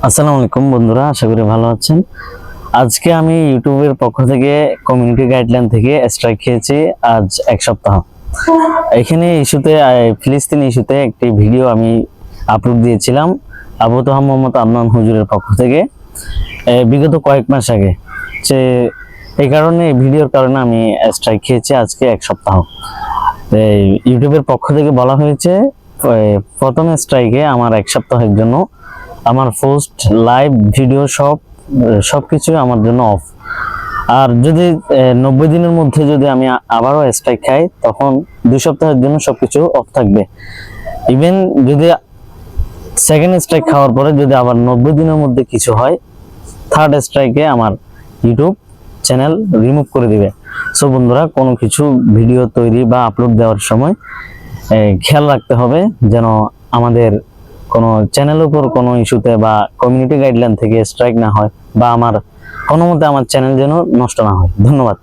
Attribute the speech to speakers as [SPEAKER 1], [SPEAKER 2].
[SPEAKER 1] আসসালামু আলাইকুম বন্ধুরা, আশা করি ভালো আছেন। আজকে আমি ইউটিউবের পক্ষ থেকে কমিউনিটি গাইডলাইন থেকে স্ট্রাইক খেয়েছি আজ এক সপ্তাহ। এখানে ইস্যুতে ফিলিস্তিন ইস্যুতে একটি ভিডিও আমি আপলোড দিয়েছিলাম আবু তোহা মোহাম্মদ আদনান হুজুরের পক্ষ থেকে বিগত কয়েক মাস আগে। যে এই কারণে এই ভিডিওর কারণে আমি স্ট্রাইক খেয়েছি আজকে এক সপ্তাহ। ইউটিউবের পক্ষ থেকে বলা হয়েছে প্রথম স্ট্রাইকে আমার এক সপ্তাহের জন্য আমার পোস্ট লাইভ ভিডিও সবকিছু আমার জন্য অফ। আর যদি 90 দিনের মধ্যে যদি আমি আবারও স্ট্রাইক খাই তখন 2 সপ্তাহের জন্য সবকিছু অফ থাকবে। ইভেন যদি সেকেন্ড স্ট্রাইক খাওয়ার পরে যদি আবার 90 দিনের মধ্যে কিছু হয়, থার্ড স্ট্রাইকে আমার ইউটিউব চ্যানেল রিমুভ করে দিবে। সো বন্ধুরা, কোনো কিছু ভিডিও তৈরি বা আপলোড দেওয়ার সময় খেয়াল রাখতে হবে যেন আমাদের কোনো চ্যানেলের উপর কোনো ইস্যুতে বা কমিউনিটি গাইডলাইন থেকে স্ট্রাইক না হয়, বা আমার কোনো মতে আমার চ্যানেল যেন নষ্ট না হয়। ধন্যবাদ।